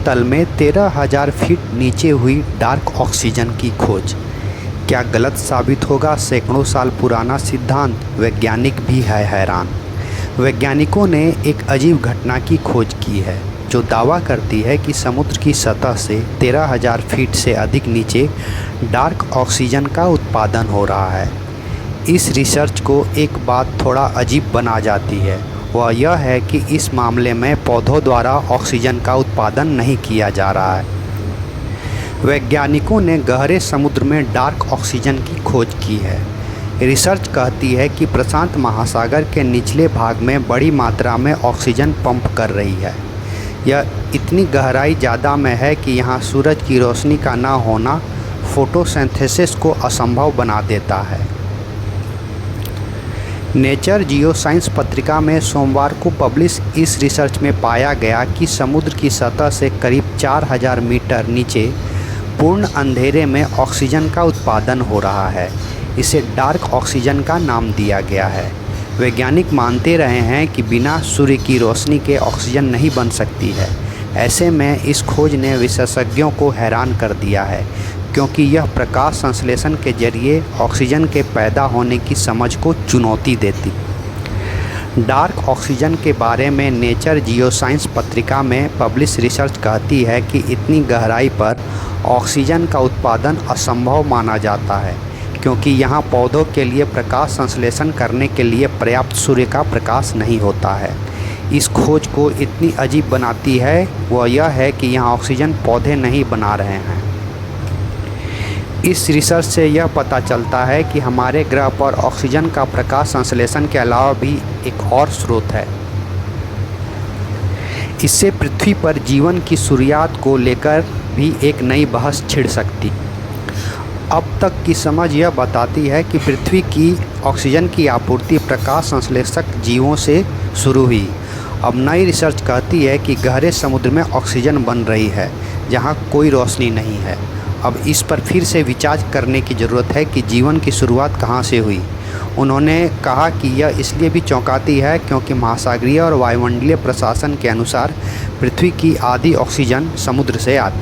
तल में 13,000 फीट नीचे हुई डार्क ऑक्सीजन की खोज। क्या गलत साबित होगा सैकड़ों साल पुराना सिद्धांत? वैज्ञानिक भी है हैरान। वैज्ञानिकों ने एक अजीब घटना की खोज की है जो दावा करती है कि समुद्र की सतह से 13,000 फीट से अधिक नीचे डार्क ऑक्सीजन का उत्पादन हो रहा है। इस रिसर्च को एक बात थोड़ा अजीब बना जाती है, वह यह है कि इस मामले में पौधों द्वारा ऑक्सीजन का उत्पादन नहीं किया जा रहा है। वैज्ञानिकों ने गहरे समुद्र में डार्क ऑक्सीजन की खोज की है। रिसर्च कहती है कि प्रशांत महासागर के निचले भाग में बड़ी मात्रा में ऑक्सीजन पंप कर रही है। यह इतनी गहराई ज़्यादा में है कि यहाँ सूरज की रोशनी का न होना फोटोसिंथेसिस को असंभव बना देता है। नेचर जियोसाइंस पत्रिका में सोमवार को पब्लिश इस रिसर्च में पाया गया कि समुद्र की सतह से करीब 4,000 मीटर नीचे पूर्ण अंधेरे में ऑक्सीजन का उत्पादन हो रहा है। इसे डार्क ऑक्सीजन का नाम दिया गया है। वैज्ञानिक मानते रहे हैं कि बिना सूर्य की रोशनी के ऑक्सीजन नहीं बन सकती है। ऐसे में इस खोज ने विशेषज्ञों को हैरान कर दिया है, क्योंकि यह प्रकाश संश्लेषण के जरिए ऑक्सीजन के पैदा होने की समझ को चुनौती देती। डार्क ऑक्सीजन के बारे में नेचर जियोसाइंस पत्रिका में पब्लिश रिसर्च कहती है कि इतनी गहराई पर ऑक्सीजन का उत्पादन असंभव माना जाता है, क्योंकि यहाँ पौधों के लिए प्रकाश संश्लेषण करने के लिए पर्याप्त सूर्य का प्रकाश नहीं होता है। इस खोज को इतनी अजीब बनाती है वह यह है कि यहाँ ऑक्सीजन पौधे नहीं बना रहे हैं। इस रिसर्च से यह पता चलता है कि हमारे ग्रह पर ऑक्सीजन का प्रकाश संश्लेषण के अलावा भी एक और स्रोत है। इससे पृथ्वी पर जीवन की शुरुआत को लेकर भी एक नई बहस छिड़ सकती। अब तक की समझ यह बताती है कि पृथ्वी की ऑक्सीजन की आपूर्ति प्रकाश संश्लेषक जीवों से शुरू हुई। अब नई रिसर्च कहती है कि गहरे समुद्र में ऑक्सीजन बन रही है जहाँ कोई रोशनी नहीं है। अब इस पर फिर से विचार करने की ज़रूरत है कि जीवन की शुरुआत कहाँ से हुई। उन्होंने कहा कि यह इसलिए भी चौंकाती है क्योंकि महासागरीय और वायुमंडलीय प्रशासन के अनुसार पृथ्वी की आधी ऑक्सीजन समुद्र से आती है।